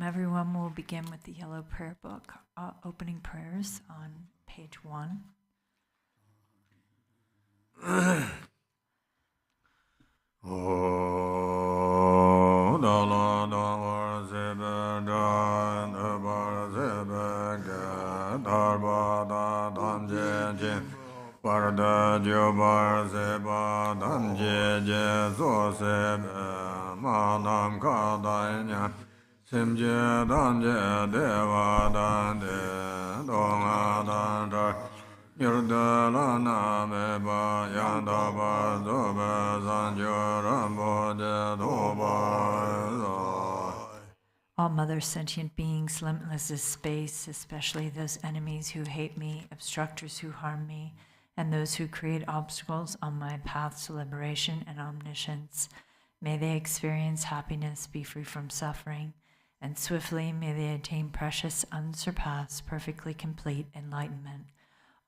Everyone will begin with the yellow prayer book, opening prayers on page 1. All Mother sentient beings, limitless as space, especially those enemies who hate me, obstructors who harm me, and those who create obstacles on my path to liberation and omniscience, may they experience happiness, be free from suffering, and swiftly may they attain precious, unsurpassed, perfectly complete enlightenment.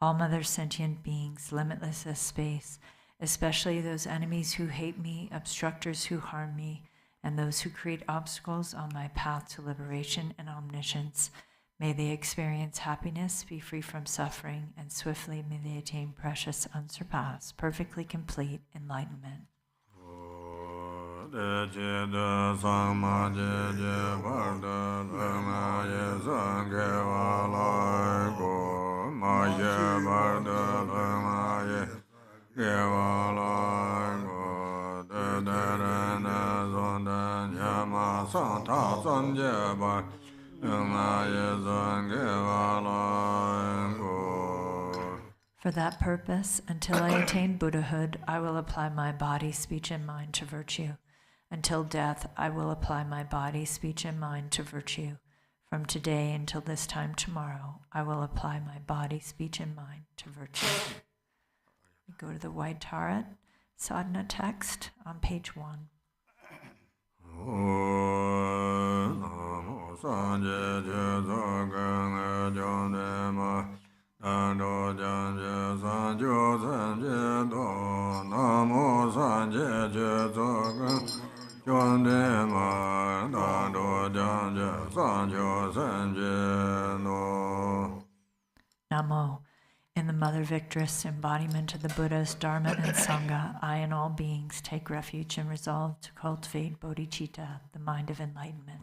All Mother sentient beings, limitless as space, especially those enemies who hate me, obstructors who harm me, and those who create obstacles on my path to liberation and omniscience, may they experience happiness, be free from suffering, and swiftly may they attain precious, unsurpassed, perfectly complete enlightenment. For that purpose, until I attain Buddhahood, I will apply my body, speech, and mind to virtue. Until death, I will apply my body, speech, and mind to virtue. From today until this time tomorrow, I will apply my body, speech, and mind to virtue. We go to the White Tarot Sadhana text on page 1. Namo. In the Mother Victress, embodiment of the Buddha's Dharma and Sangha, I and all beings take refuge and resolve to cultivate bodhicitta, the mind of enlightenment.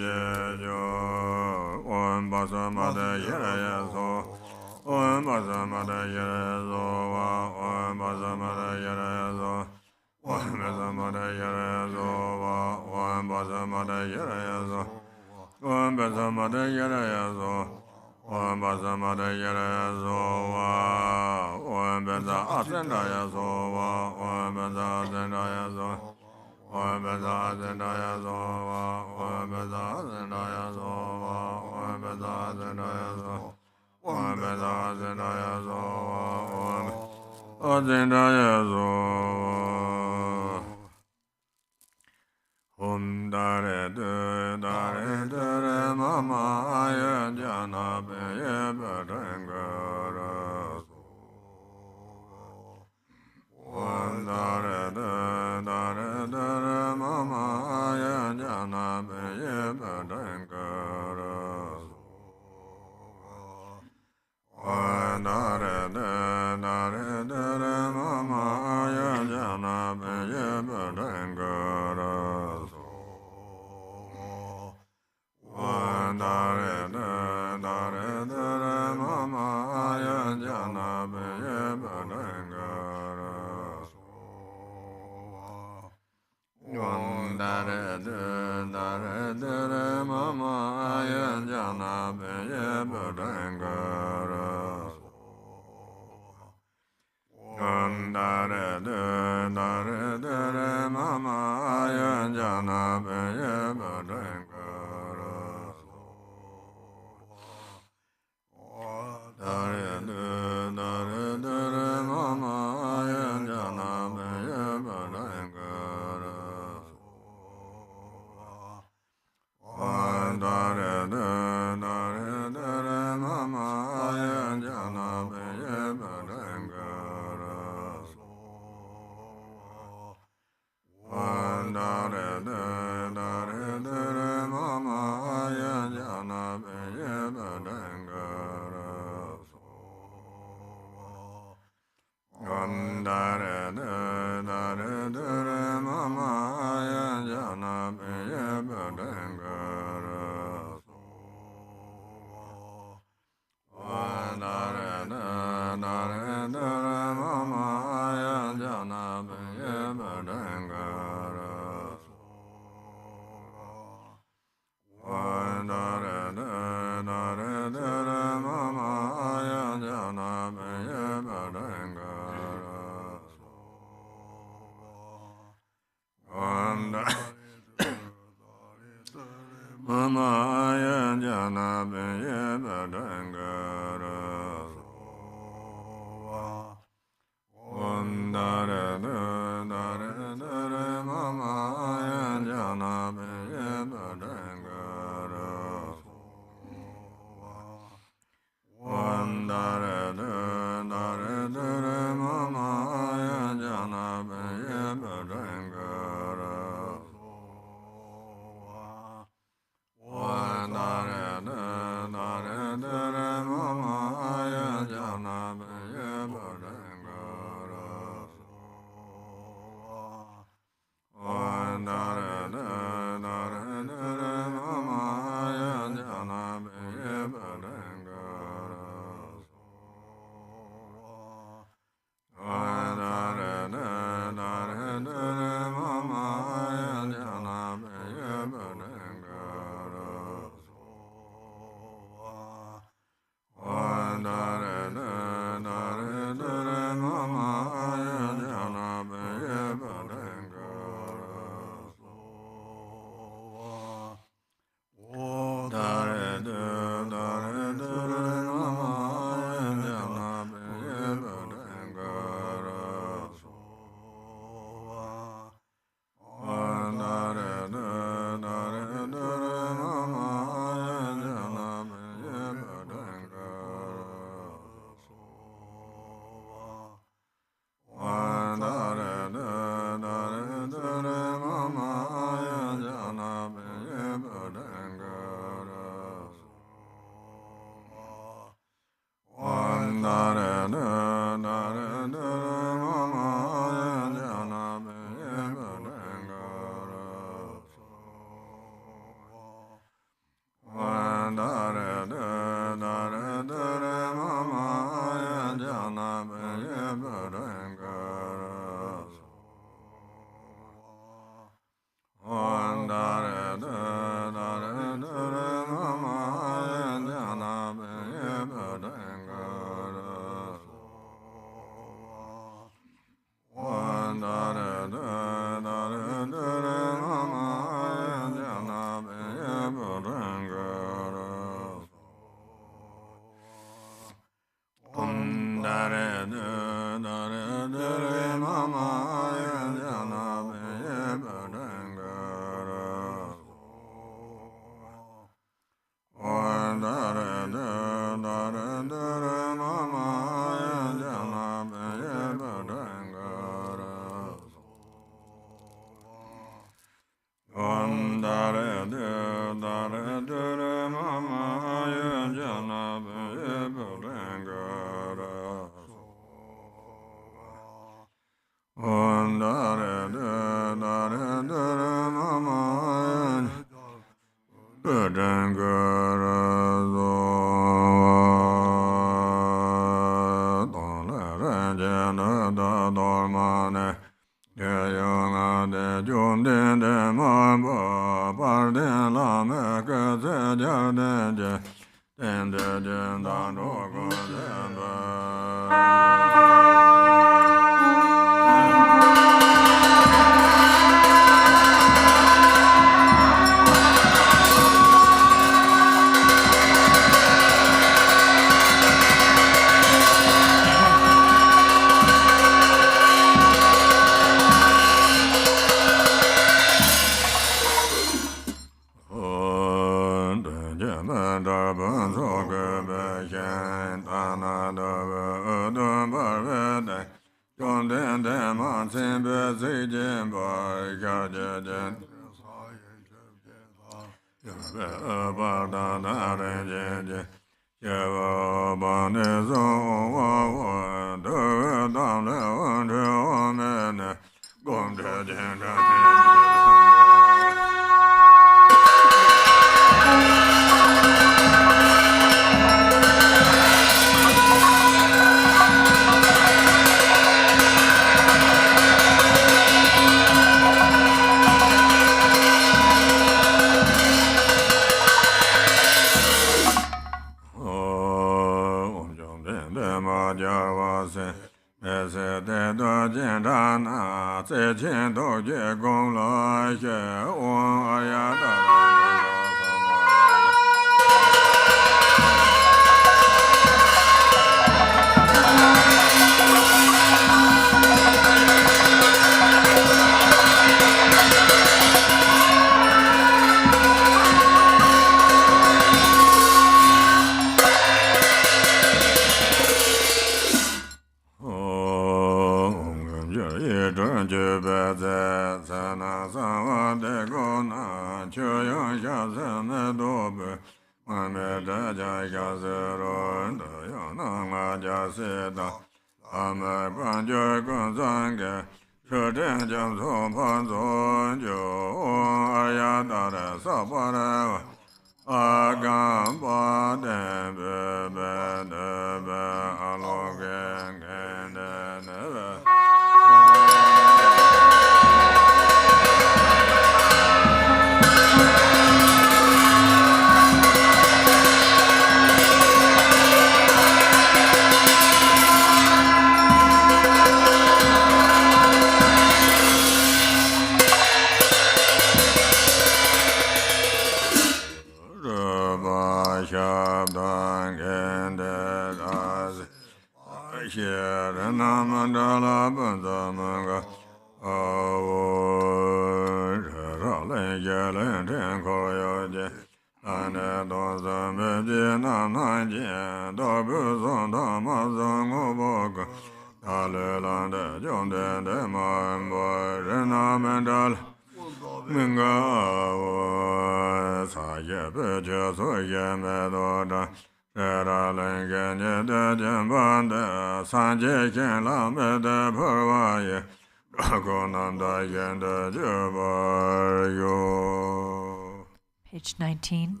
Page 19.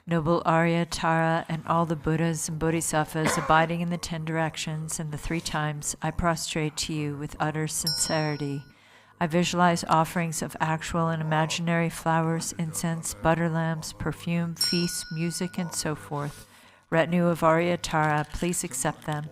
Noble Arya, Tara, and all the Buddhas and Bodhisattvas abiding in the 10 directions and the 3 times, I prostrate to you with utter sincerity. I visualize offerings of actual and imaginary flowers, incense, butter lamps, perfume, feasts, music, and so forth. Retinue of Arya Tara, please accept them.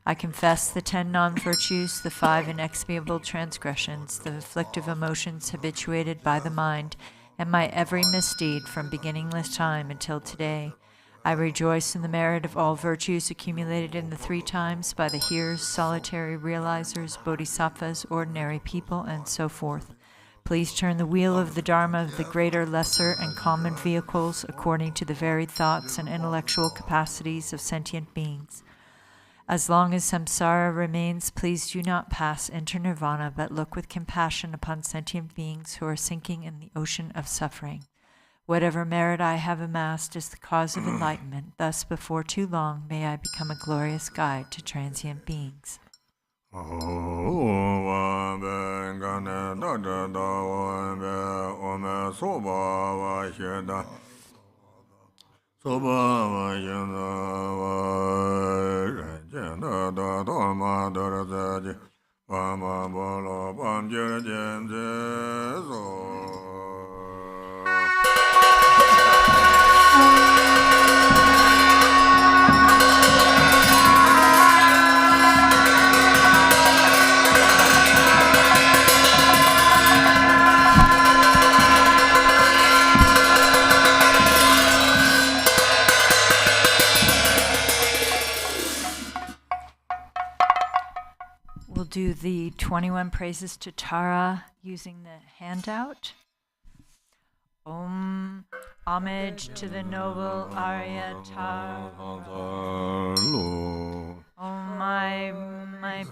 I confess the 10 non-virtues, the 5 inexpiable transgressions, the afflictive emotions habituated by the mind, and my every misdeed from beginningless time until today. I rejoice in the merit of all virtues accumulated in the 3 times by the hearers, solitary realizers, bodhisattvas, ordinary people, and so forth. Please turn the wheel of the Dharma of the greater, lesser, and common vehicles according to the varied thoughts and intellectual capacities of sentient beings. As long as samsara remains, please do not pass into nirvana, but look with compassion upon sentient beings who are sinking in the ocean of suffering. Whatever merit I have amassed is the cause of enlightenment. Thus, before too long, may I become a glorious guide to transient beings. We'll do the 21 praises to Tara using the handout. Om, homage to the noble Arya Tara. Om, my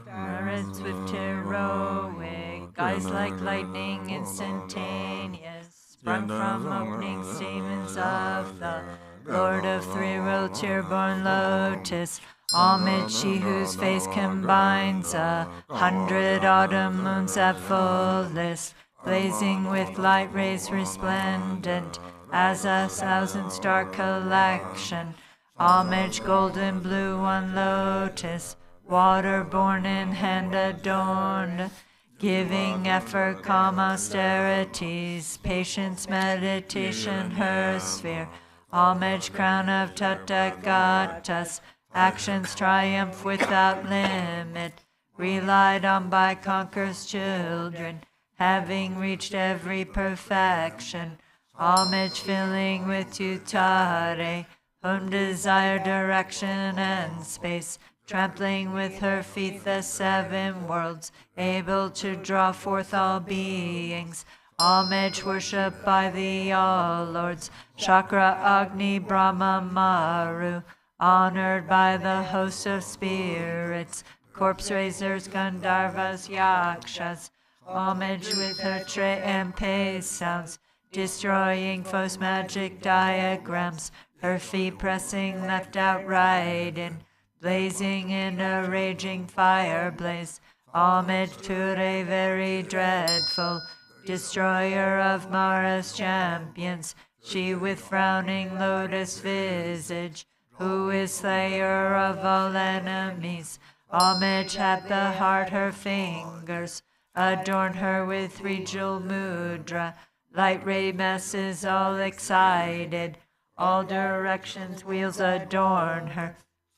merits with heroic, eyes like lightning instantaneous, sprung from opening stamens of the Lord of 3-rolled tear-born lotus. Homage, she whose face combines 100 autumn moons at fullest, blazing with light rays resplendent as a 1,000-star collection. Homage, golden blue on lotus, water-born in hand adorned, giving effort, calm austerities, patience, meditation, her sphere. Homage, crown of Tathagatas, actions triumph without limit, relied on by conquerors' children, having reached every perfection. Homage filling with tutare, whom desire direction and space, trampling with her feet the 7 worlds, able to draw forth all beings. Homage worshipped by the all-lords, Chakra, Agni, Brahma, Maru, honored by the host of spirits, corpse raisers, Gandharvas, Yakshas. Homage with her tre and pace sounds, destroying foes' magic diagrams, her feet pressing left out right in, blazing in a raging fire blaze. Homage to a very dreadful, destroyer of Mara's champions, she with frowning lotus visage, who is slayer of all enemies. Homage at the heart her fingers, adorn her with 3 jewel mudra, light ray masses all excited, all directions wheels adorn her.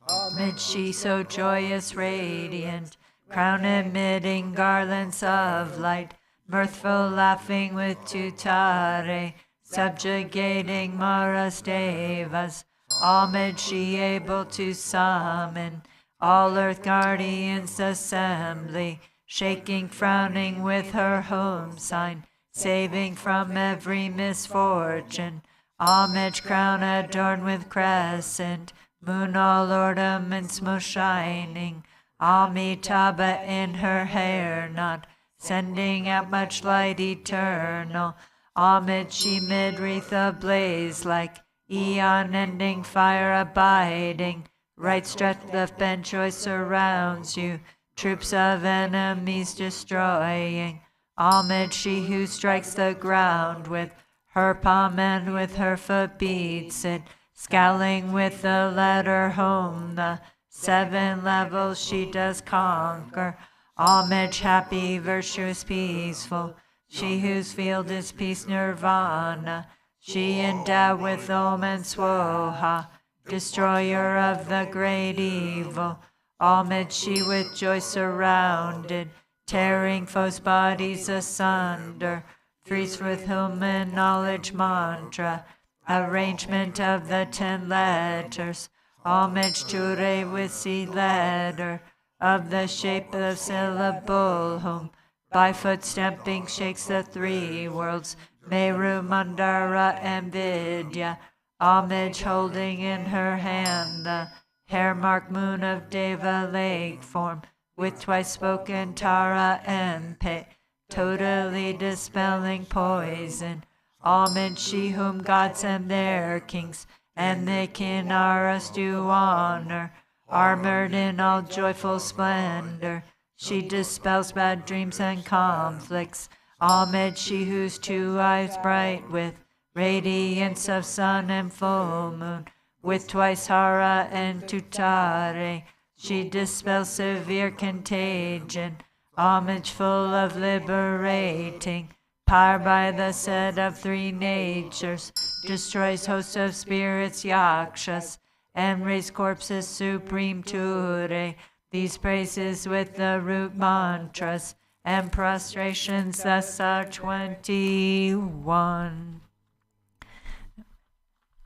Homage she so joyous radiant, crown emitting garlands of light, mirthful laughing with tutare, subjugating Mara's devas. Homage she able to summon all earth guardians assembly, shaking, frowning with her home sign, saving from every misfortune. Homage crown adorned with crescent, moon all ornaments most shining. Amitabha in her hair knot, sending out much light eternal. Homage she mid wreath ablaze like eon-ending fire abiding. Right stretched left bent choice surrounds you, troops of enemies destroying. Homage she who strikes the ground with her palm and with her foot beats it, scowling with the letter home. The 7 levels she does conquer. Homage happy, virtuous, peaceful, she whose field is peace nirvana. She endowed with Om and Swoha, destroyer of the great evil. Homage she with joy surrounded, tearing foes' bodies asunder. Freeze with human knowledge mantra, arrangement of the 10 letters. Homage to Re with C letter, of the shape of syllable whom by foot stamping shakes the 3 worlds. Meru, Mandara, and Vidya. Homage holding in her hand the hair-marked moon of Deva lake form, with twice spoken Tara and Pe, totally dispelling poison. Homage she whom gods and their kings and the Kinnaras do honor, armored in all joyful splendor. She dispels bad dreams and conflicts. Homage she whose 2 eyes bright with radiance of sun and full moon, with twice Hara and Tutare, she dispels severe contagion. Homage full of liberating power by the set of 3 natures, destroys hosts of spirits yakshas, and raise corpses supreme ture. These praises with the root mantras and prostrations, thus are 21.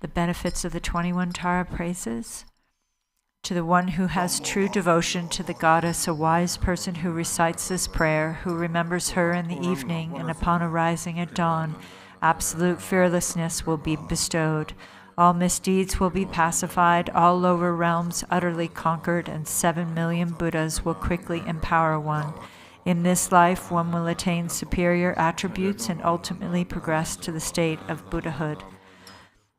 The benefits of the 21 Tara praises. To the one who has true devotion to the goddess, a wise person who recites this prayer, who remembers her in the evening and upon arising at dawn, absolute fearlessness will be bestowed. All misdeeds will be pacified, all lower realms utterly conquered, and 7 million Buddhas will quickly empower one. In this life, one will attain superior attributes and ultimately progress to the state of Buddhahood.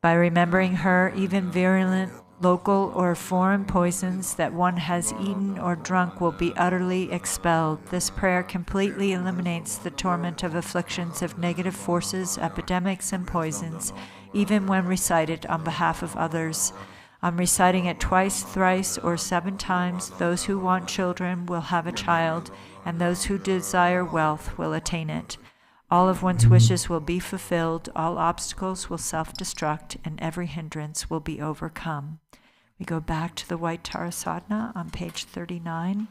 By remembering her, even virulent local or foreign poisons that one has eaten or drunk will be utterly expelled. This prayer completely eliminates the torment of afflictions of negative forces, epidemics, and poisons, even when recited on behalf of others. On reciting it twice, thrice, or 7 times, those who want children will have a child, and those who desire wealth will attain it. All of one's wishes will be fulfilled, all obstacles will self-destruct, and every hindrance will be overcome. We go back to the White Tara Sadhana on page 39.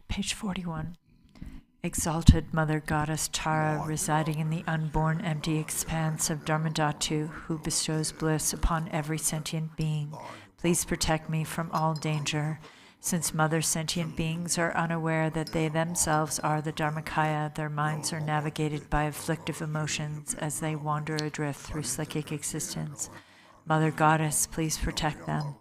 Page 41. Exalted Mother Goddess Tara, residing in the unborn empty expanse of Dharmadhatu, who bestows bliss upon every sentient being, please protect me from all danger. Since mother sentient beings are unaware that they themselves are the Dharmakaya, their minds are navigated by afflictive emotions as they wander adrift through psychic existence. Mother Goddess, please protect them.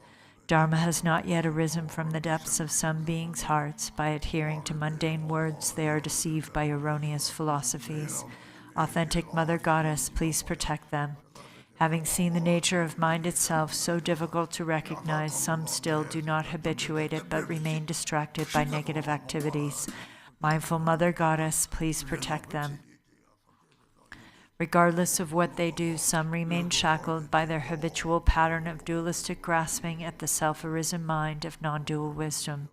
Dharma has not yet arisen from the depths of some beings' hearts. By adhering to mundane words, they are deceived by erroneous philosophies. Authentic Mother Goddess, please protect them. Having seen the nature of mind itself so difficult to recognize, some still do not habituate it but remain distracted by negative activities. Mindful Mother Goddess, please protect them. Regardless of what they do, some remain shackled by their habitual pattern of dualistic grasping at the self-arisen mind of non-dual wisdom.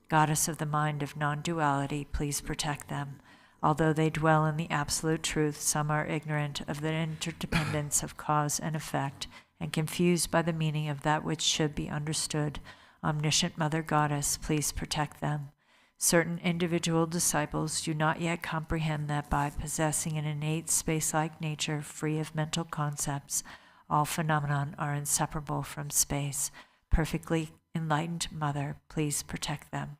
Goddess of the mind of non-duality, please protect them. Although they dwell in the absolute truth, some are ignorant of the interdependence of cause and effect and confused by the meaning of that which should be understood. Omniscient Mother Goddess, please protect them. Certain individual disciples do not yet comprehend that by possessing an innate space-like nature free of mental concepts, all phenomena are inseparable from space. Perfectly enlightened Mother, please protect them.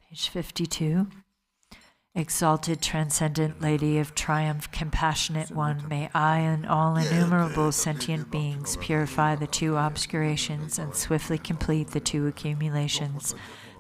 Page 52. Exalted Transcendent Lady of Triumph, Compassionate One, may I and all innumerable sentient beings purify the two obscurations and swiftly complete the two accumulations.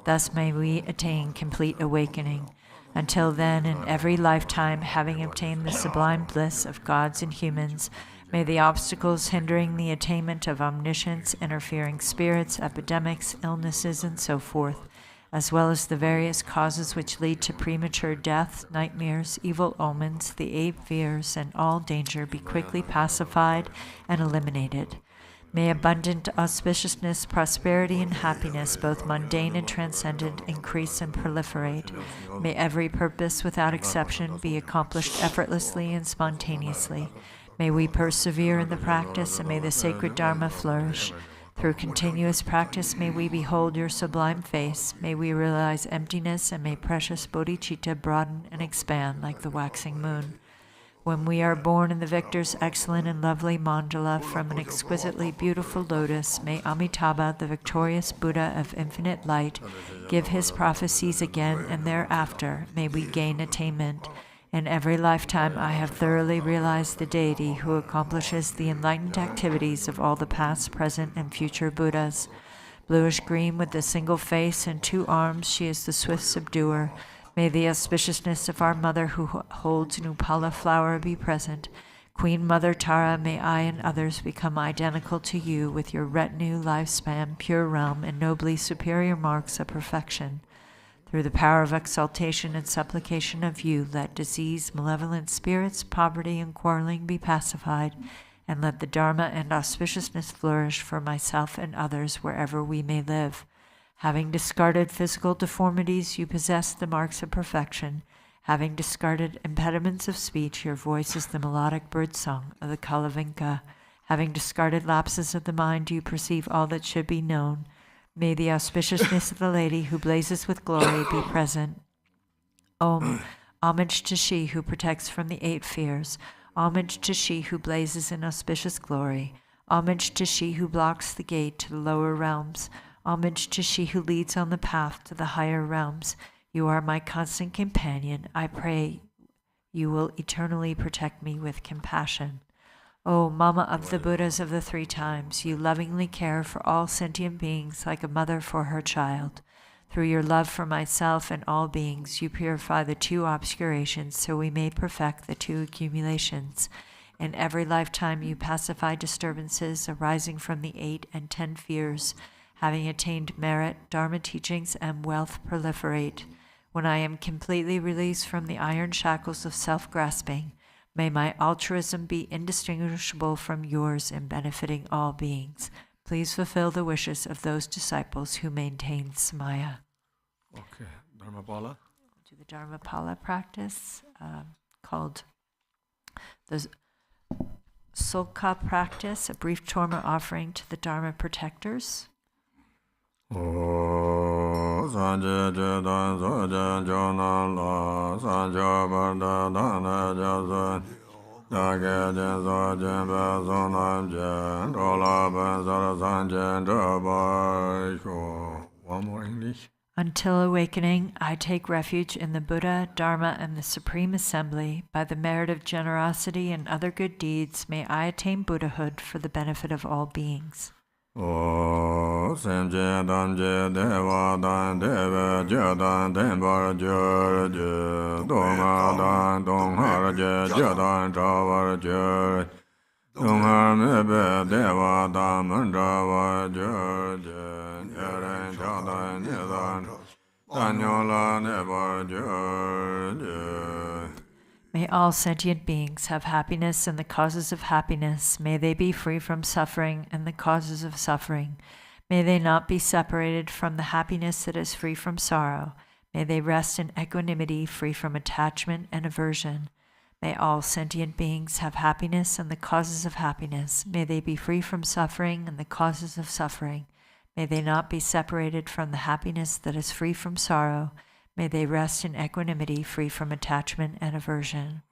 Thus may we attain complete awakening. Until then, in every lifetime, having obtained the sublime bliss of gods and humans, may the obstacles hindering the attainment of omniscience, interfering spirits, epidemics, illnesses, and so forth, as well as the various causes which lead to premature death, nightmares, evil omens, the 8 fears, and all danger be quickly pacified and eliminated. May abundant auspiciousness, prosperity, and happiness, both mundane and transcendent, increase and proliferate. May every purpose, without exception, be accomplished effortlessly and spontaneously. May we persevere in the practice, and may the sacred Dharma flourish. Through continuous practice, may we behold your sublime face. May we realize emptiness, and may precious bodhicitta broaden and expand like the waxing moon. When we are born in the victor's excellent and lovely mandala from an exquisitely beautiful lotus, may Amitabha, the victorious Buddha of infinite light, give his prophecies again, and thereafter may we gain attainment. In every lifetime I have thoroughly realized the deity who accomplishes the enlightened activities of all the past, present, and future Buddhas. Bluish-green with a single face and 2 arms, she is the swift subduer. May the auspiciousness of our mother who holds Nupala flower be present. Queen Mother Tara, may I and others become identical to you with your retinue, lifespan, pure realm, and nobly superior marks of perfection. Through the power of exaltation and supplication of you, let disease, malevolent spirits, poverty, and quarreling be pacified, and let the Dharma and auspiciousness flourish for myself and others wherever we may live. Having discarded physical deformities, you possess the marks of perfection. Having discarded impediments of speech, your voice is the melodic birdsong of the Kalavinka. Having discarded lapses of the mind, you perceive all that should be known. May the auspiciousness of the lady who blazes with glory be present. Om. Homage to she who protects from the 8 fears. Homage to she who blazes in auspicious glory. Homage to she who blocks the gate to the lower realms. Homage to she who leads on the path to the higher realms. You are my constant companion. I pray you will eternally protect me with compassion. O Mama of the Buddhas of the 3 times, you lovingly care for all sentient beings like a mother for her child. Through your love for myself and all beings, you purify the 2 obscurations so we may perfect the 2 accumulations. In every lifetime you pacify disturbances arising from the 8 and 10 fears. Having attained merit, Dharma teachings and wealth proliferate. When I am completely released from the iron shackles of self-grasping, may my altruism be indistinguishable from yours in benefiting all beings. Please fulfill the wishes of those disciples who maintain Samaya. Okay, Dharmapala. Do the Dharmapala practice called the Sulka practice, a brief Torma offering to the Dharma protectors. Sanje Jedan Soja Jona La Sanja Banda Dana Jasan One more English. Until awakening, I take refuge in the Buddha, Dharma, and the Supreme Assembly. By the merit of generosity and other good deeds, may I attain Buddhahood for the benefit of all beings. May all sentient beings have happiness and the causes of happiness. May they be free from suffering and the causes of suffering. May they not be separated from the happiness that is free from sorrow. May they rest in equanimity, free from attachment and aversion. May all sentient beings have happiness and the causes of happiness. May they be free from suffering and the causes of suffering. May they not be separated from the happiness that is free from sorrow. May they rest in equanimity, free from attachment and aversion.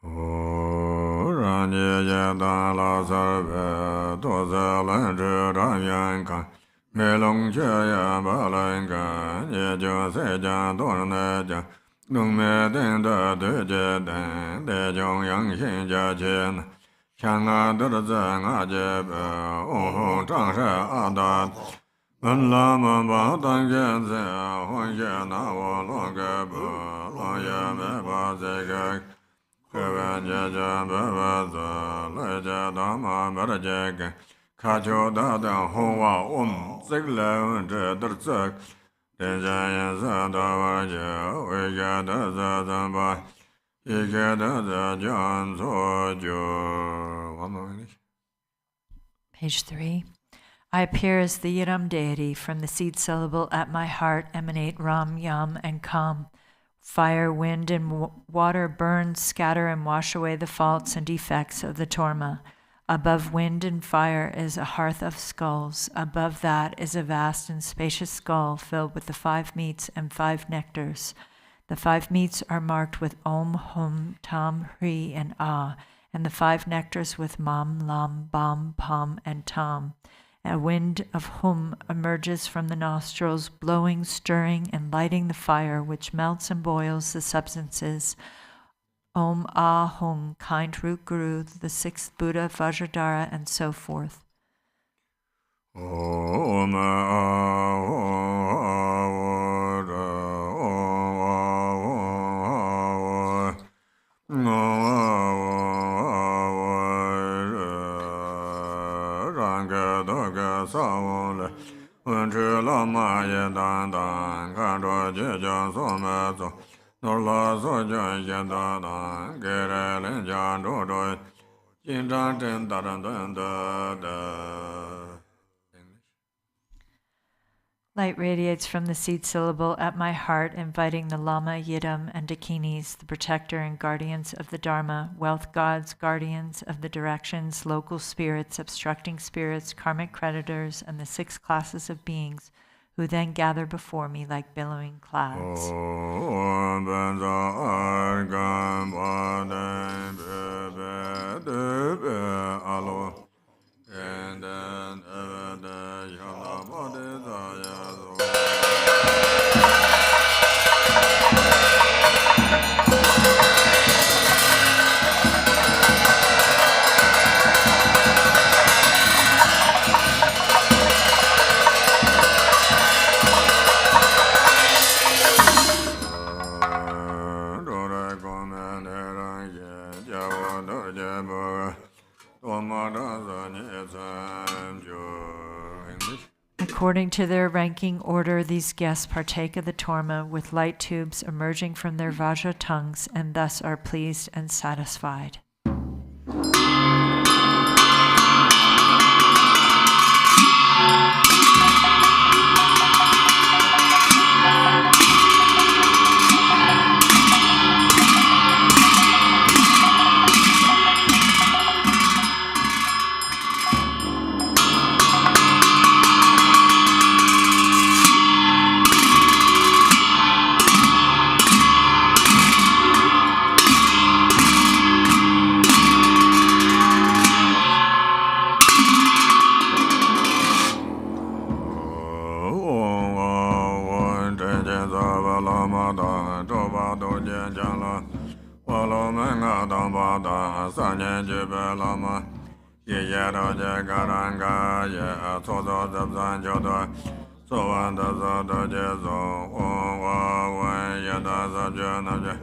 Page 3. I appear as the Yidam deity. From the seed syllable at my heart emanate Ram, Yam, and Kam. Fire, wind, and water burn, scatter, and wash away the faults and defects of the Torma. Above wind and fire is a hearth of skulls. Above that is a vast and spacious skull filled with the 5 meats and 5 nectars. The 5 meats are marked with Om, Hum, Tam, Hri, and Ah, and the 5 nectars with Mam, Lam, Bam, Pam, and Tam. A wind of Hum emerges from the nostrils, blowing, stirring, and lighting the fire, which melts and boils the substances. Om Ah Hum, kind root guru, the 6th Buddha, Vajradhara, and so forth. Om Light radiates from the seed syllable at my heart, inviting the Lama, Yidam, and Dakinis, the protector and guardians of the Dharma, wealth gods, guardians of the directions, local spirits, obstructing spirits, karmic creditors, and the 6 classes of beings, who then gather before me like billowing clouds. According to their ranking order, these guests partake of the Torma with light tubes emerging from their Vajra tongues and thus are pleased and satisfied. da do ba do je jan la wa lo me nga da ba da sa ne je be lama ye ya do je ga ran ga ye a so do zab zan jo do so wan da za do je zo o wa wa ya da za je na je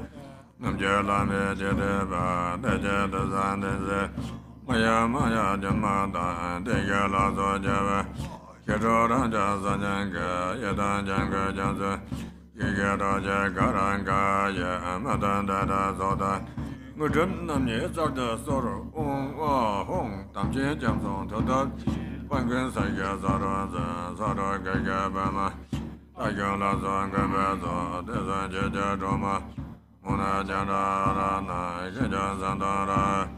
nam je la me je de ba de je de zan de ze maya maya je ma da de ya la zo je ba ye do ran ja za jan ga ye da jan ga jan ze ye ya do je ga ran ga ye ma da da da zo da ngư trấn nam nhé giao de so ro ong wa hong tam je jang song to da quan quan sai ga za ro ga ga ba ma ta ga la za ga ba za de za je je do ma mo na ja ra ra na ge ja za da ra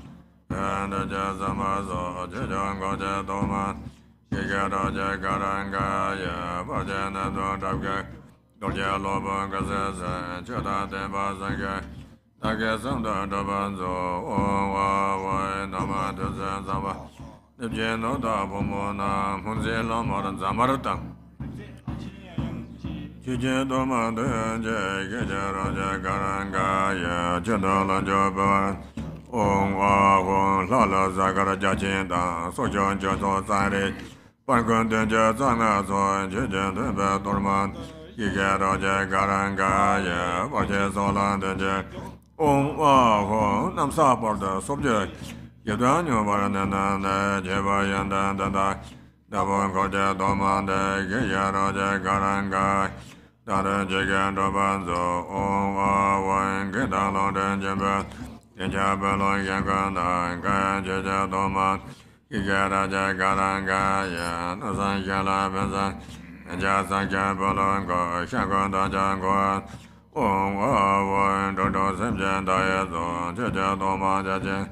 and ja za ma zo je ja ngo je do ma ye ga da je ga ran ga ya ba je na do da ga do je lo ba ga za za je da de ba za ga ta ge sam da da ban zo o wa wa na ma de za za ba de je no da bo mo na mun je la ma ran za ma ra ta ji je do ma de je ge je ra je ga ran ga ya je da la jo ba o wa wa la la za ga ra ja jin da so jo jo zo za re ban gun de je za na zo je je de ba do ma ye ge ra je ga ran ga ya ba je zo la de je Om Ahom Nam Saparda Subject Yadanyo Varanana Jeva Yanda Dada Dabon Koja Domande Gayaraja Garanga Dada Jagan Dobanzo Om Ahom Gidalo Denjaba Yajabalo Yaganda Gaya Jaja Doman Gigaraja Garanga Yanasan Yala Benza Jasan Jabalongo Shagonda Jangoan Om wa do do sem jan da ya zo je je do ma ja je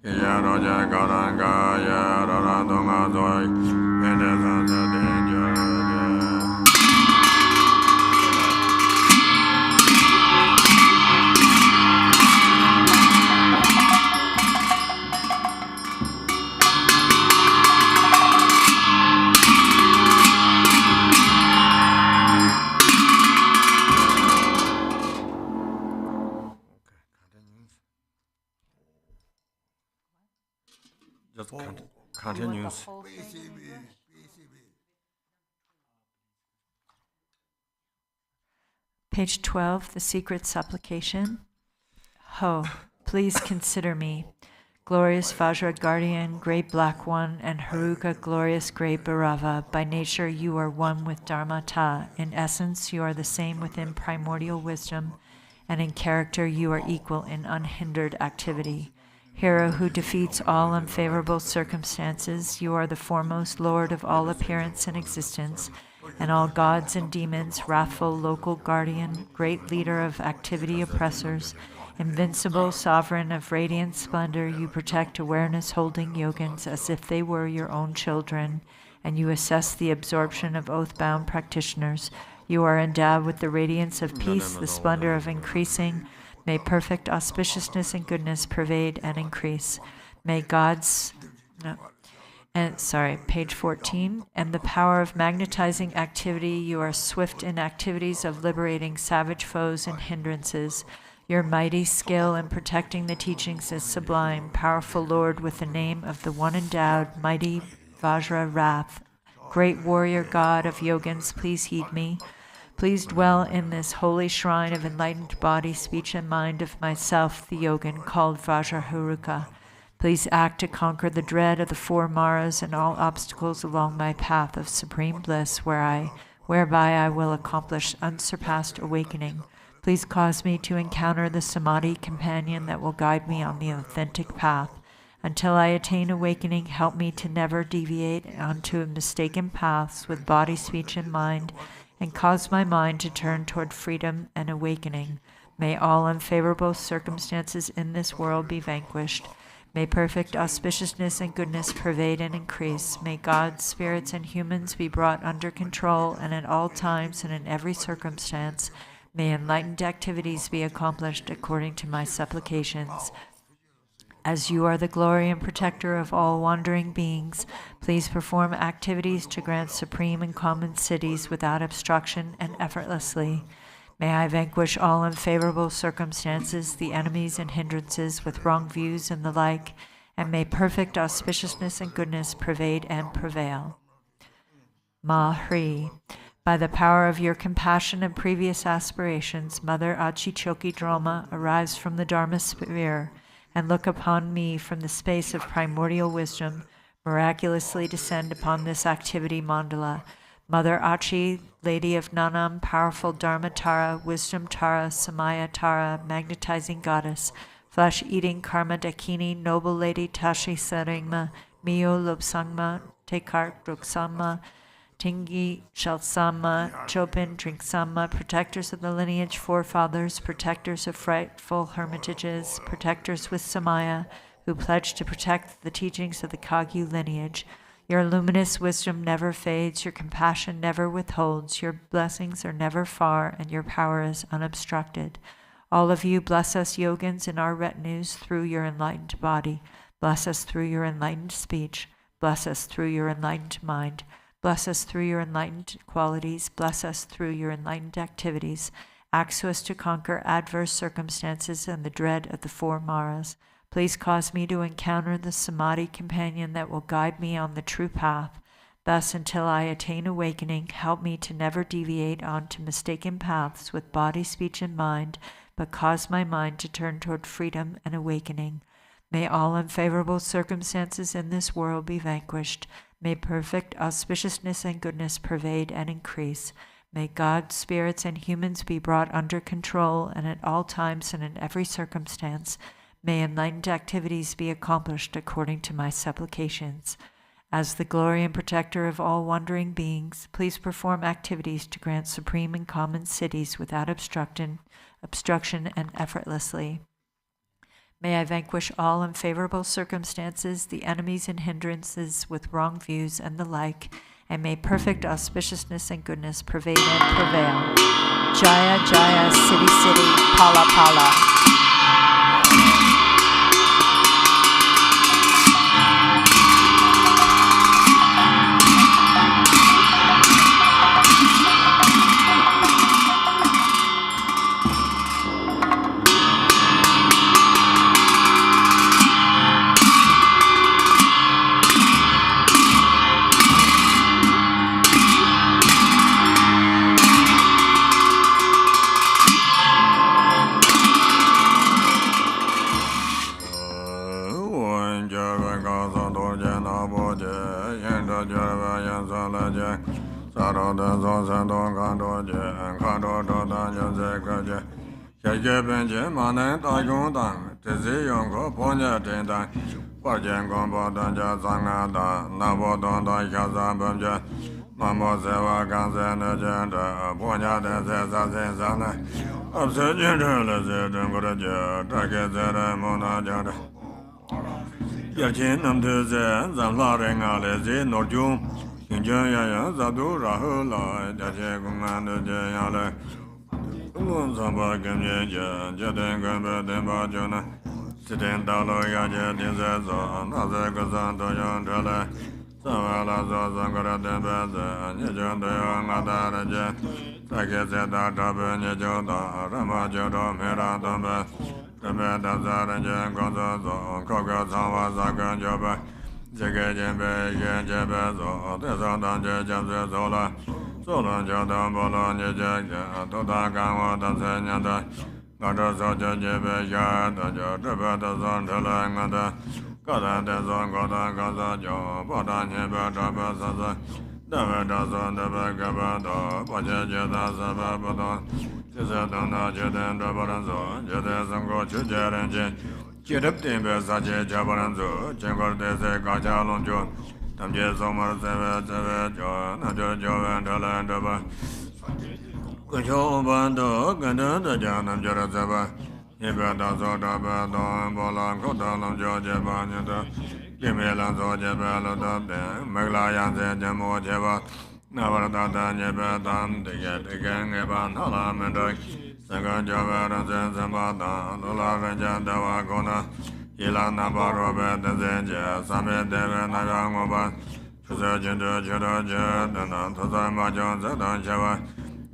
ya ro ja ga ran ga ya ra ra do ma zo en de san de de just continues. Page 12, the secret supplication. Ho, please consider me, glorious Vajra guardian, great black one, and Haruka, glorious great Bhairava. By nature you are one with Dharmapala. In essence you are the same within primordial wisdom, and in character you are equal in unhindered activity. Hero who defeats all unfavorable circumstances, you are the foremost lord of all appearance and existence, and all gods and demons, wrathful local guardian, great leader of activity oppressors, invincible sovereign of radiant splendor. You protect awareness-holding yogins as if they were your own children, and you assess the absorption of oath-bound practitioners. You are endowed with the radiance of peace, the splendor of increasing. May perfect auspiciousness and goodness pervade and increase. May God's, page 14, and the power of magnetizing activity. You are swift in activities of liberating savage foes and hindrances. Your mighty skill in protecting the teachings is sublime. Powerful Lord, with the name of the one endowed, mighty Vajra Wrath. Great warrior God of yogins, please heed me. Please dwell in this holy shrine of enlightened body, speech, and mind of myself, the yogin, called Vajrahuruka. Please act to conquer the dread of the four maras and all obstacles along my path of supreme bliss, whereby I will accomplish unsurpassed awakening. Please cause me to encounter the samadhi companion that will guide me on the authentic path. Until I attain awakening, help me to never deviate onto mistaken paths with body, speech, and mind, and cause my mind to turn toward freedom and awakening. May all unfavorable circumstances in this world be vanquished. May perfect auspiciousness and goodness pervade and increase. May God's spirits and humans be brought under control, and at all times and in every circumstance, may enlightened activities be accomplished according to my supplications. As you are the glory and protector of all wandering beings, please perform activities to grant supreme and common cities without obstruction and effortlessly. May I vanquish all unfavorable circumstances, the enemies and hindrances with wrong views and the like, and may perfect auspiciousness and goodness pervade and prevail. Mahri. By the power of your compassion and previous aspirations, Mother Achichoki Droma arrives from the Dharma sphere and look upon me from the space of primordial wisdom, miraculously descend upon this activity mandala. Mother Achi, Lady of Nanam, powerful Dharma Tara, Wisdom Tara, Samaya Tara, magnetizing goddess, flesh-eating Karma Dakini, noble Lady Tashi Saringma, Mio Lobsangma, Tekart Druksama, Tingi Shalsama, Chopin Drinksama, protectors of the lineage forefathers, protectors of frightful hermitages, protectors with Samaya, who pledge to protect the teachings of the Kagyu lineage. Your luminous wisdom never fades, your compassion never withholds, your blessings are never far, and your power is unobstructed. All of you bless us yogins in our retinues through your enlightened body. Bless us through your enlightened speech. Bless us through your enlightened mind. Bless us through your enlightened qualities. Bless us through your enlightened activities. Act so as to conquer adverse circumstances and the dread of the four Maras. Please cause me to encounter the Samadhi companion that will guide me on the true path. Thus, until I attain awakening, help me to never deviate onto mistaken paths with body, speech, and mind, but cause my mind to turn toward freedom and awakening. May all unfavorable circumstances in this world be vanquished. May perfect auspiciousness and goodness pervade and increase. May God, spirits, and humans be brought under control, and at all times and in every circumstance, may enlightened activities be accomplished according to my supplications. As the glory and protector of all wandering beings, please perform activities to grant supreme and common cities without obstruction and effortlessly. May I vanquish all unfavorable circumstances, the enemies and hindrances with wrong views and the like, and may perfect auspiciousness and goodness pervade and prevail. Jaya, Jaya, City, City, Pala, Pala.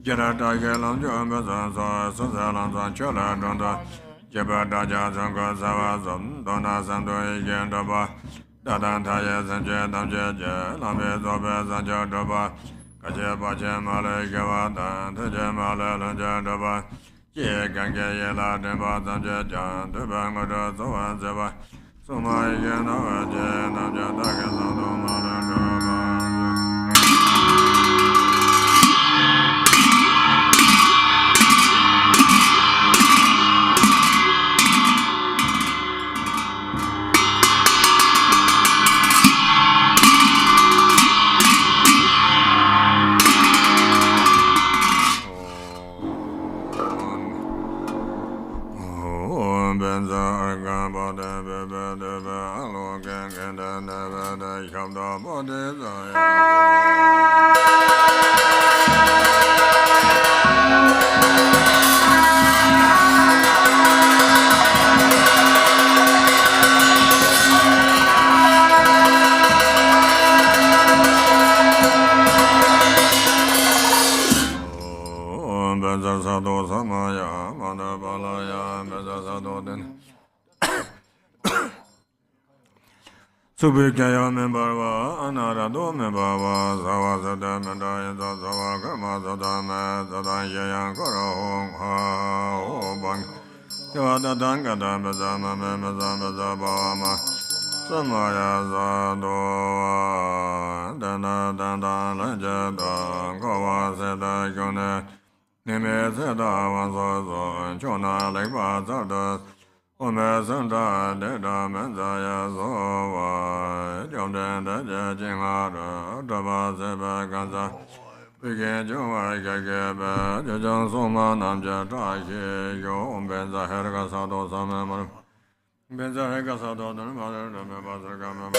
Jirata Gelam Jumbasan Susalan Chula Dunda Jibata Jazanga Savazum Dona Sandu Yendaba Dadan Taya Sanje Damje Lambe Zobe Sanja Daba Kajaba Jemale Gavada Tajamala Lanja Daba Ye Gange Yela Demba Sanje Jan Dubangoda Zoan Zeba Sumai Yena Jena Jataka Sandu Malanga Supplication member Anarado member Zavasada Mendaya Zavakama Zadama Zadaya Korahong Haobang Yavada Dangada Bezama Memazama Zabama Samaya Zadoa Dana Danda Lajada Kova Seda Yone Nime Seda Vanzo Chona Lekba Zardas Ome Santa Deda Menzaya Zova Jomden Deja Jingara Daba Seba Ganza Begin Juma Gagaba Jajang Soma Namja Tashi Yom Benza Herga Sado Samemar Benza Herga Sado Mother Basagama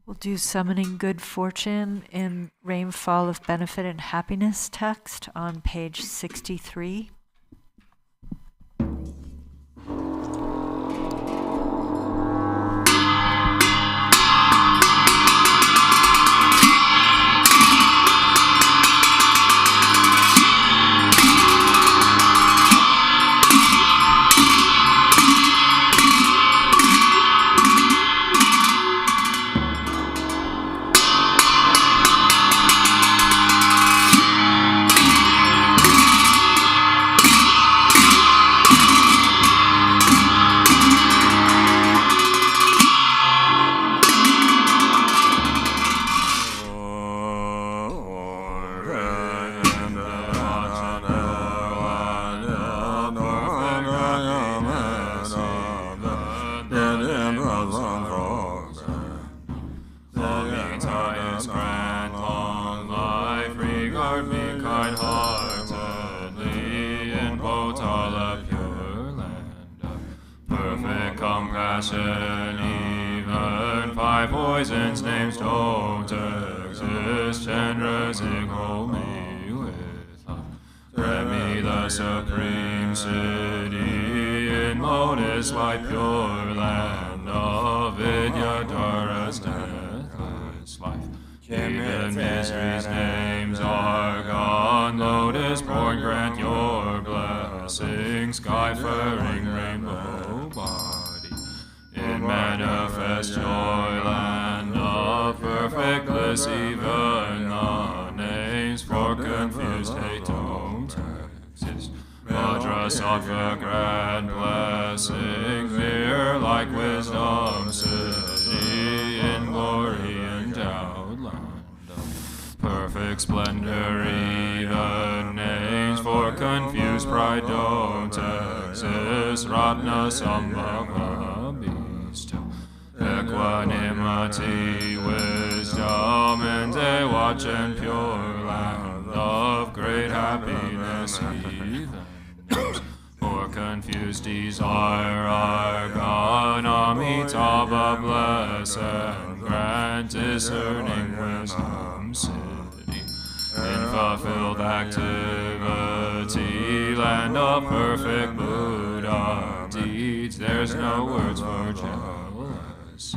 We'll do Summoning Good Fortune in Rainfall of Benefit and Happiness text on page 63. Even five poisons names don't exist, and resing hold me with love. Grant me the supreme city in lotus white pure land of Vidyadhara's deathless life. Even misery's names are gone, lotus born grant your blessing, sky-faring rainbow body. In manifest joy, land of perfect bliss, even the names for confused hate don't exist. Vajrasattva grant blessing, clear like wisdom city, in glory endowed land of perfect splendor, even names for confused pride don't exist. Ratna Sambhava equanimity, wisdom, and a watch and pure land of great happiness, even for confused desire are gone. Amitabha bless and grant discerning wisdom city. fulfilled activity, land of perfect Buddha deeds. There's no words for jealousy.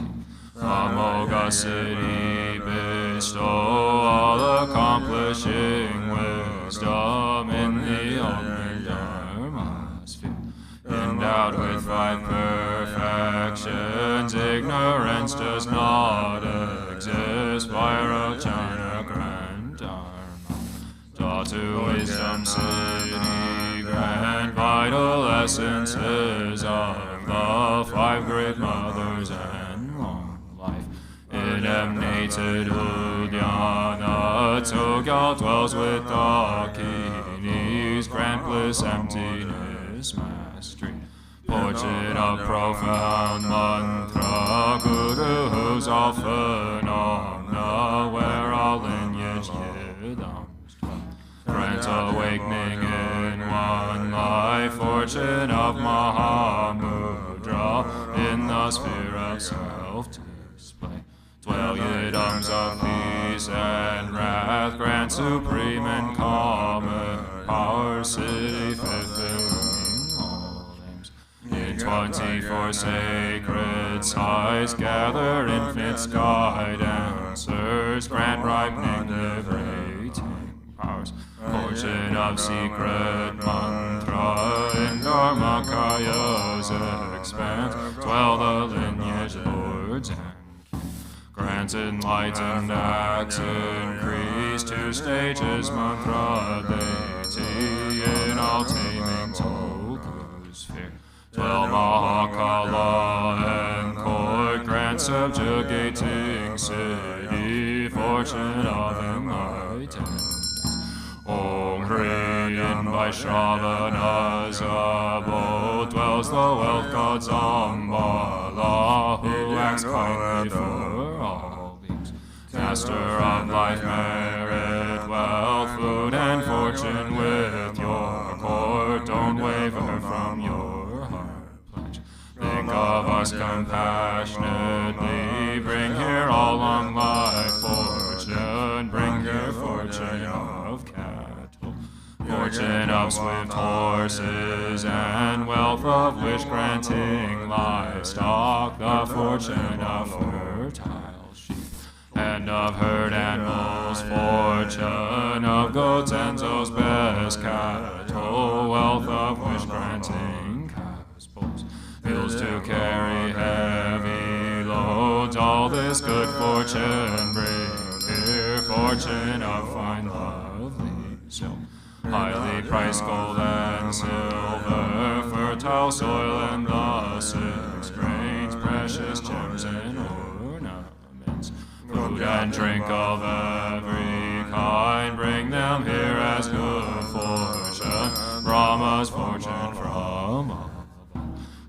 Amoga city, bestow all accomplishing wisdom in the Omni-Dharma sphere. Endowed with 5 perfections, ignorance does not exist. Vairocana Grand Dharma, Dhatu wisdom city, grand vital essences of the 5 great mothers and long life. Indemnated Uddiyana, Tokyo dwells with Dakinis, grant bliss, emptiness, mastery. Fortune of profound mantra, Guru who's all phenomena, where all lineage yidams dwell. Grant awakening in one life, fortune of Mahamudra, in the sphere of self-display. 12 yidams of peace and wrath, grant supreme and common power, city fulfilling all aims. In 24 sacred sides, gather infinite guidance, grant ripening liberating powers. Fortune of secret mantra, in Dharmakaya's expanse, dwell the lineage lords and grant enlightened acts increase, 2 stages mantra deity, in all taming Toku sphere. 12 Mahakala and court, grant subjugating city, fortune of enlightenment. Om Hri in Vaishravana's abode, dwells the wealth god Zambala, who acts kindly for all beings. Master of life, merit, wealth, food, and fortune with your court, don't waver from your heart pledge. Think of us compassionately, bring here all long life fortune, bring here fortune of cattle, fortune of swift horses, and wealth of wish granting livestock, the fortune of fertile sheep, and of herd animals, fortune of goats and those best cattle, wealth of wish granting cows, bulls, mules to carry heavy loads, all this good fortune bring here, fortune of fine lovely silk, highly priced gold and silver, fertile soil and the 6 grains, precious gems and ornaments, food and drink of every kind, bring them here as good fortune, Brahma's fortune from above.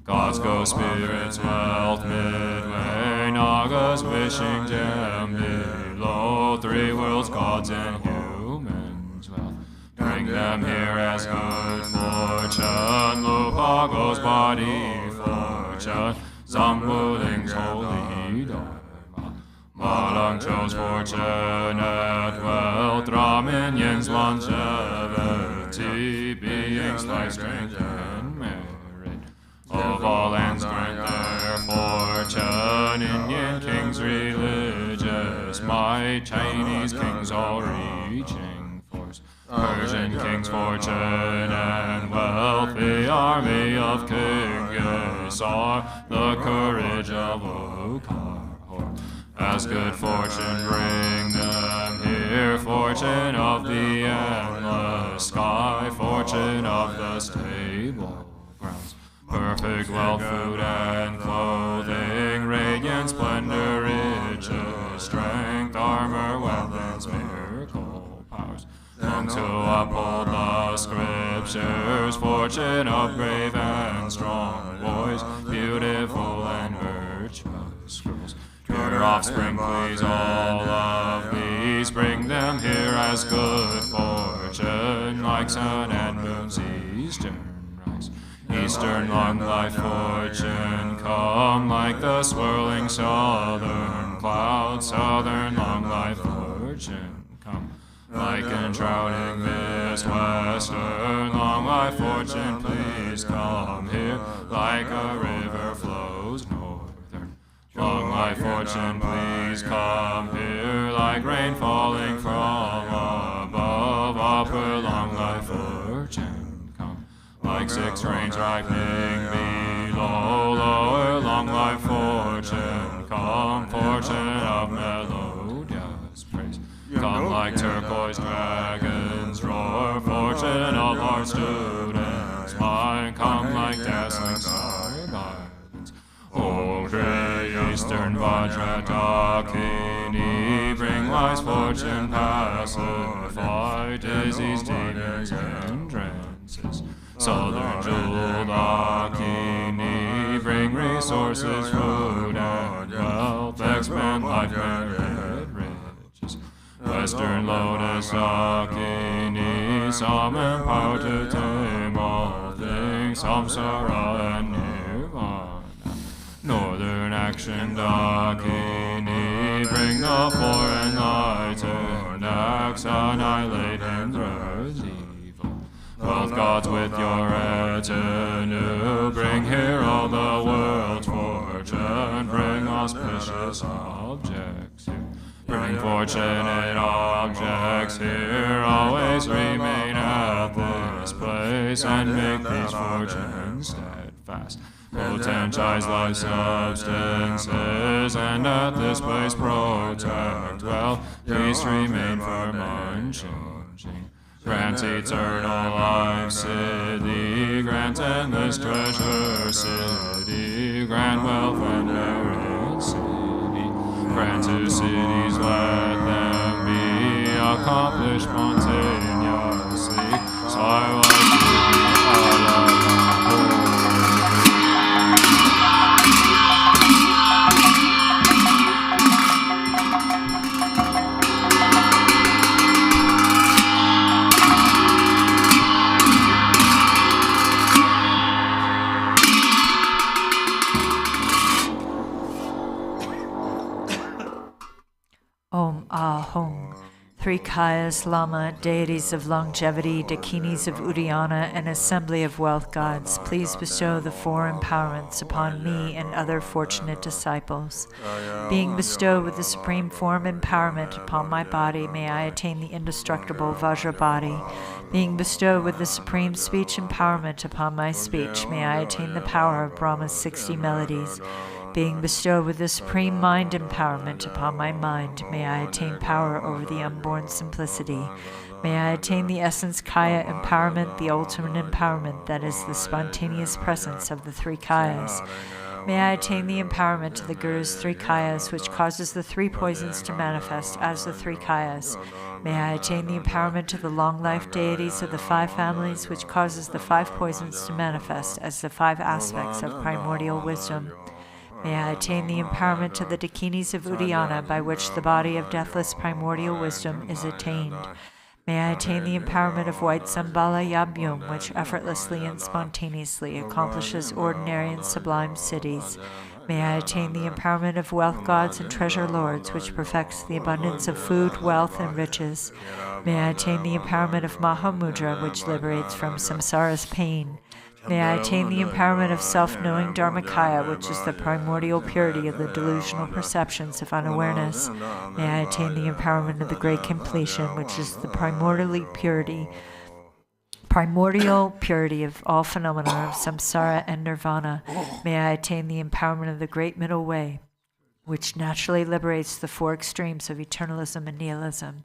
Gods go spirits, wealth midway, Nagas wishing gem below, 3 worlds, gods and humans wealth, bring them here as good fortune, Lupago's body fortune, Zambuling's holy dharma, Malang chose fortunate wealth, Raminyan's longevity, beings life, strength, and merit. Of all lands grant their fortune, Indian kings religious might, Chinese kings all reaching force, Persian kings fortune and wealth, the army of King Gesar, the courage of Okar. As good fortune bring them here, fortune of the endless sky, fortune of the stable grounds, perfect wealth, food and clothing, radiant splendor, riches, strength, armor, weapons, miracle powers, long to uphold the scriptures, fortune of brave and strong boys, beautiful and virtuous girls. Pure offspring, please all of these, bring them here as good fortune, like sun and moon's eastern rise. Eastern long life fortune come, like the swirling southern cloud, southern long life fortune come. like enshrouding mist western. Long life, fortune, please come here, like a river flows northern. Long life, fortune, please come here, like rain falling from above. Upper long life, fortune, come, like six rains ripening below. Lower long life, fortune, come, fortune of melodious praise. Come like turquoise dragons roar, fortune of our students mine. Come like dazzling star gardens. O great eastern Vajra Dakini, bring wise fortune, pacify disease, demons, and trances. Southern jewel Dakini, bring resources, food, and wealth, expand life, merit, riches. Western lotus Dakini, summon power to tame all things, samsara and nirvana. Northern action Dakini, bring the four enlightened acts, annihilate hindrance evil. Wealth gods with your retinue, bring here all the world's fortune, bring auspicious objects here. Bring fortunate objects here, always remain at this place, and make these fortunes steadfast. Potentialize life substances, and at this place protect well. Peace remain firm, unchanging. Grant eternal life, city. Grant endless treasure, city. Grant wealth and merit, city. Grant to cities, let them be accomplished spontaneously. Sarva Om Ahom. Three Kayas, Lama, deities of longevity, Dakinis of Uddiyana, and assembly of wealth gods, please bestow the four empowerments upon me and other fortunate disciples. Being bestowed with the supreme form empowerment upon my body, may I attain the indestructible Vajra body. Being bestowed with the supreme speech empowerment upon my speech, may I attain the power of Brahma's 60 melodies. Being bestowed with the supreme mind empowerment upon my mind, may I attain power over the unborn simplicity. May I attain the essence Kaya empowerment, the ultimate empowerment that is the spontaneous presence of the three Kayas. May I attain the empowerment of the Guru's three Kayas, which causes the three poisons to manifest as the three Kayas. May I attain the empowerment of the long-life deities of the five families, which causes the five poisons to manifest as the five aspects of primordial wisdom. May I attain the empowerment of the Dakinis of Uddiyana, by which the body of deathless primordial wisdom is attained. May I attain the empowerment of white Sambala Yabyum, which effortlessly and spontaneously accomplishes ordinary and sublime cities. May I attain the empowerment of wealth gods and treasure lords, which perfects the abundance of food, wealth, and riches. May I attain the empowerment of Mahamudra, which liberates from samsara's pain. May I attain the empowerment of self-knowing Dharmakaya, which is the primordial purity of the delusional perceptions of unawareness. May I attain the empowerment of the great completion, which is the primordial purity of all phenomena of samsara and nirvana. May I attain the empowerment of the great middle way, which naturally liberates the four extremes of eternalism and nihilism.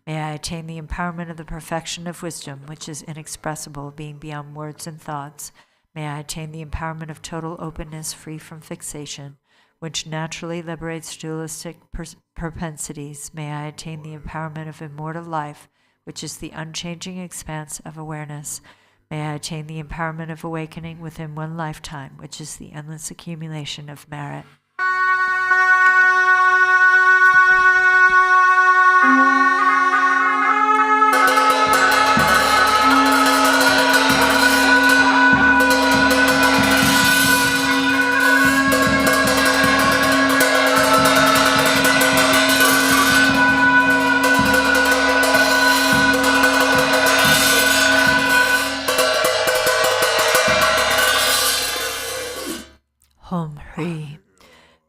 May I attain the empowerment of the perfection of wisdom, which is inexpressible, being beyond words and thoughts. May I attain the empowerment of total openness, free from fixation, which naturally liberates dualistic propensities. May I attain the empowerment of immortal life, which is the unchanging expanse of awareness. May I attain the empowerment of awakening within one lifetime, which is the endless accumulation of merit.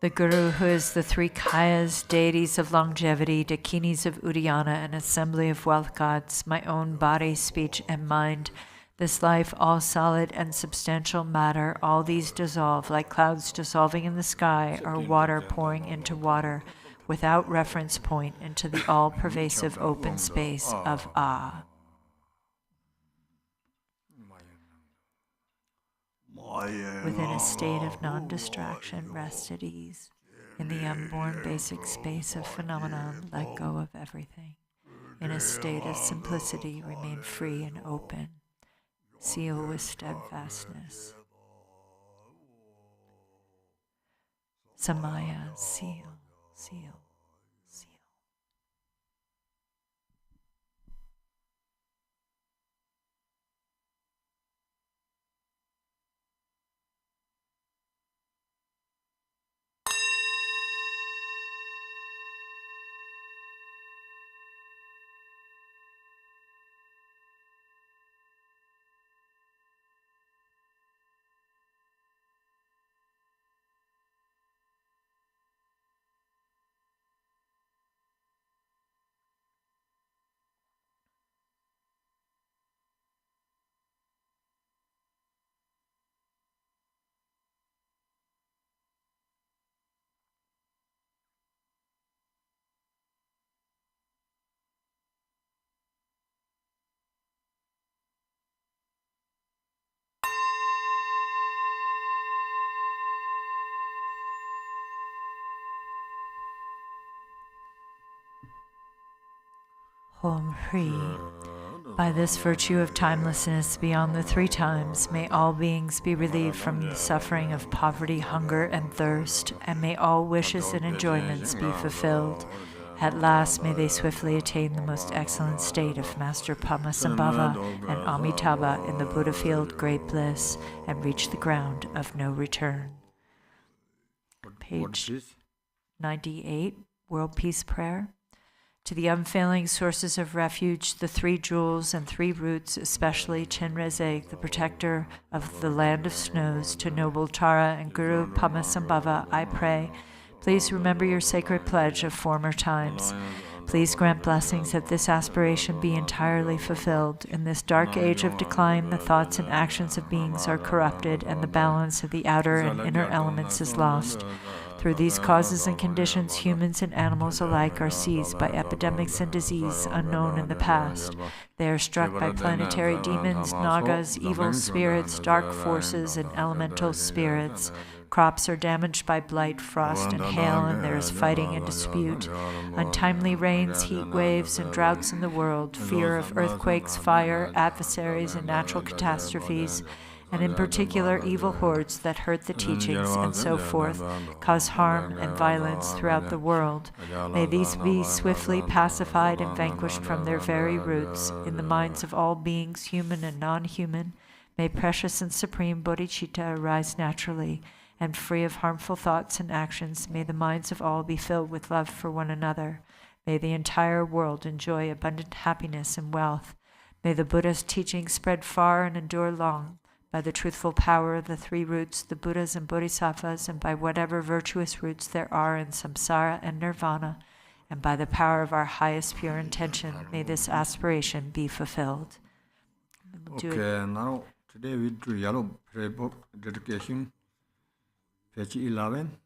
The Guru, who is the three Kayas, deities of longevity, Dakinis of Udayana, and assembly of wealth gods, my own body, speech, and mind, this life, all solid and substantial matter, all these dissolve like clouds dissolving in the sky or water pouring into water without reference point into the all-pervasive open space of Ah. Within a state of non-distraction, rest at ease. In the unborn basic space of phenomenon, let go of everything. In a state of simplicity, remain free and open. Seal with steadfastness. Samaya, seal, seal, seal. Hom Hri. By this virtue of timelessness beyond the three times, may all beings be relieved from the suffering of poverty, hunger, and thirst, and may all wishes and enjoyments be fulfilled. At last, may they swiftly attain the most excellent state of Master Padmasambhava and Amitabha in the Buddha field great bliss, and reach the ground of no return. Page 98, World Peace Prayer. To the unfailing sources of refuge, the three jewels and three roots, especially Chenrezig, the protector of the land of snows, to noble Tara and Guru Padmasambhava, I pray, please remember your sacred pledge of former times. Please grant blessings that this aspiration be entirely fulfilled. In this dark age of decline, the thoughts and actions of beings are corrupted, and the balance of the outer and inner elements is lost. Through these causes and conditions, humans and animals alike are seized by epidemics and disease unknown in the past. They are struck by planetary demons, nagas, evil spirits, dark forces, and elemental spirits. Crops are damaged by blight, frost, and hail, and there is fighting and dispute. Untimely rains, heat waves, and droughts in the world, fear of earthquakes, fire, adversaries, and natural catastrophes, and in particular evil hordes that hurt the teachings and so forth, cause harm and violence throughout the world. May these be swiftly pacified and vanquished from their very roots in the minds of all beings, human and non-human. May precious and supreme bodhicitta arise naturally, and free of harmful thoughts and actions. May the minds of all be filled with love for one another. May the entire world enjoy abundant happiness and wealth. May the Buddha's teachings spread far and endure long. By the truthful power of the three roots, the Buddhas and Bodhisattvas, and by whatever virtuous roots there are in samsara and nirvana, and by the power of our highest pure intention, may this aspiration be fulfilled. Okay, now today we do yellow prayer book dedication, page 11.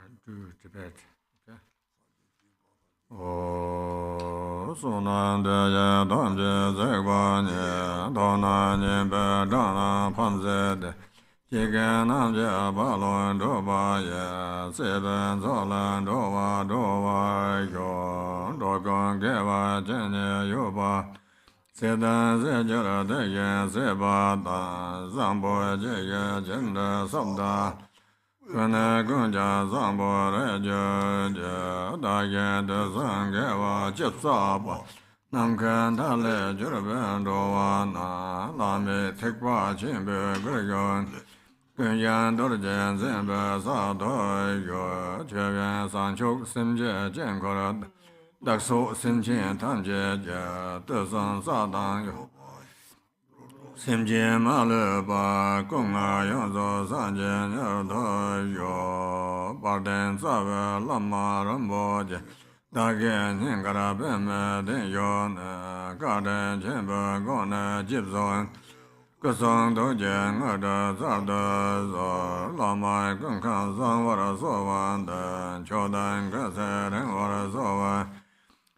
And do Tibet. Okay. Oh, so now the don't just one, don't be done upon the chicken and Abao and Doba, seven Zolan, Doba, yo, Dogon, Geva, Jenny, Yoba, Sedan, Zejara, Degan, Zebada, Zambo, Jega, Jenda, Sabda. When I go to Zambo, Dagan, the Zangeva, Jetsaba, Namkan, Tale, Juraban, Doana, Lame, Tekwa, Chimber, Gregon, Gunyan, Dorjan, Zemba, Sado, Chevian, Sanchok, Simje, Jenkorad, Dakso, Simchin, Tanje, Desan, Sadan, Simji Maluba, Gunga Yonzo Sanjin Yodo, Barden Zave, Lama Rinpoche, Dagen Hingara Beme, Den Yon, Garden Chamber, Gone, Gibson, Gusong Dojen, Ada Zarda, Lama Gunkan Zangwara Sovan, Chodan Gaser, and Wara Sovan,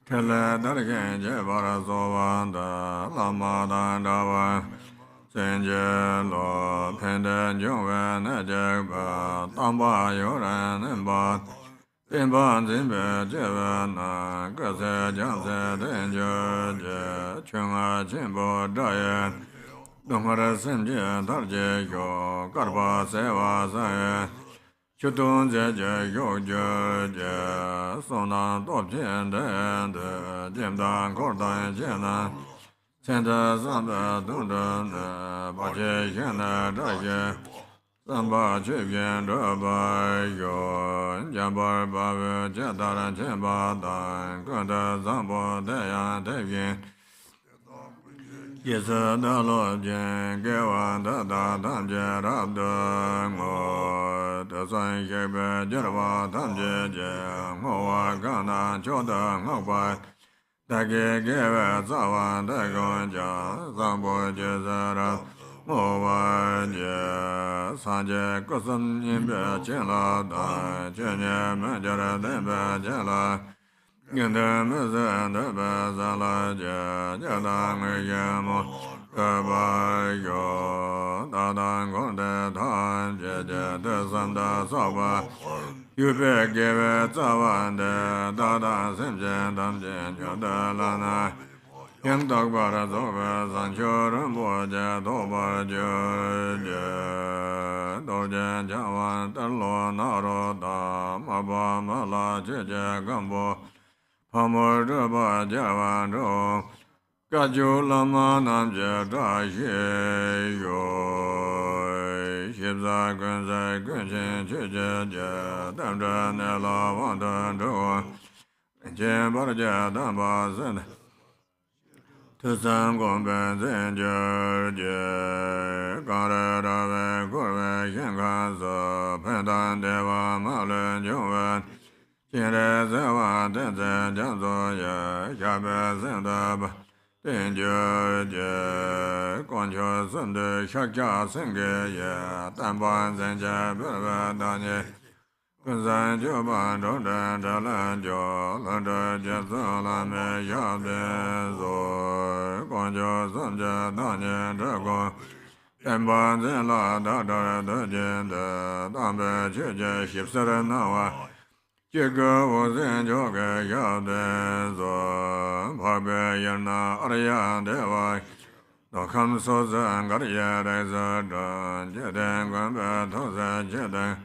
Kele Dargen Jebara Sovan, Lama Dandavan. Senje lo pende jongwe ne jeba tamba yoran emba timba zimbe jeba na gase janse denjo je chunga chimbo daye dongara semje darje yo karba sewa saye chutun je yo je sona dobjen de jemdan kordan jena Santa Samba Dundan, Baje Yana Daya, Samba Chibian Daba Yo, Jambar Baba Jataran Chemba Dan, Gunda Zambo Daya Davian. Yes, the Lord Jan, Gawan, Dada, Damja, Rabda, the Sun Gabe, Jarva, Damja, Moa, Gana, Jordan, Hobart. Dage geve zawan dagon ja zambo jezara mowa je sanje kusum imbe chenla da chenye menjara dembe jela gende meze debe zala je jadang yemo kaba yo dadang gonde tan je de sanda sawa Yube geve zawan de dada semjen damjen yoda lana Yang dagbara zobe sancho rumbo je doba je Dojen jawan talo naro da maba mala je gambo Pamor draba jawan ro Kaju lama namje da ye yo Shibza gunza gunshin chuje damdra nela wandan do Jen barja damba zin Tusam gomben zin je Gare rave gurve shinkan so Pendan deva malun jungwen Chinre zewa tenzin janzo ye Shabe zin daba Tenjo je Gwancho sunde shakja senge ye Tanpan zenja bilba danye Kunzan joban ronden dalan jo Landa je zolame yabde zo Gwancho sunja danye dragon Tanpan zenla dadara dajen de Dambe cheje shipsara nawa Jiga wazin joga yabde zo Bharbe yarna arya deva Dokam soza garya reza dan Jeden gwamba toza jeden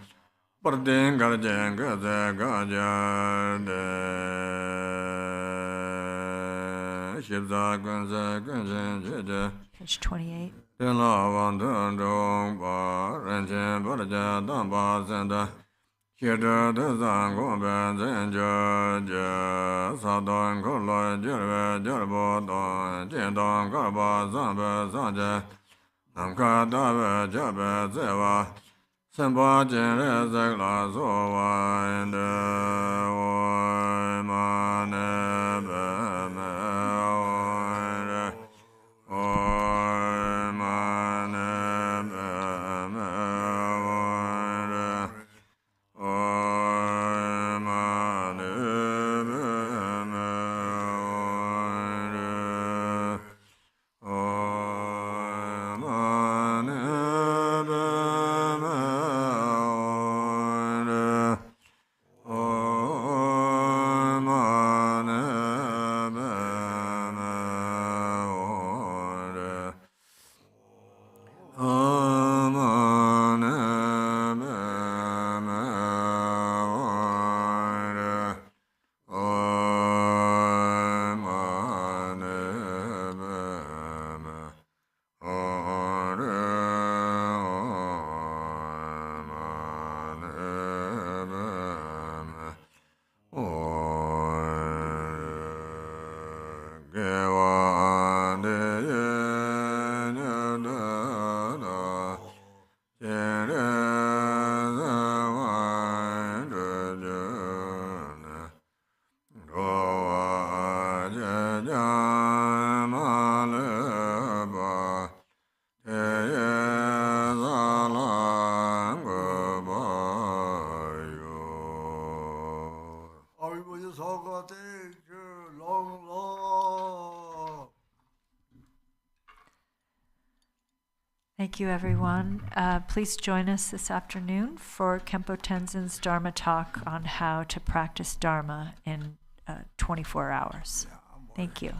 Bardin garjen gaza gaja de Shibza gunza gunjin jede Page 28. Tila wandun dong ba Renjin barja damba zenda Shida de zang gomben zenja je Sadon kola jirve jirbo don Jindon garba zambe zanje Namka dabe jabe zewa Senpa jinre zekla zowa inde Oy ma nebe me oy re Oy ma nebe me oy re Oy ma nebe me oy re Oy ma nebe me oy re Oy Thank you, everyone. Please join us this afternoon for Khenpo Tenzin's Dharma talk on how to practice Dharma in 24 hours. Thank you.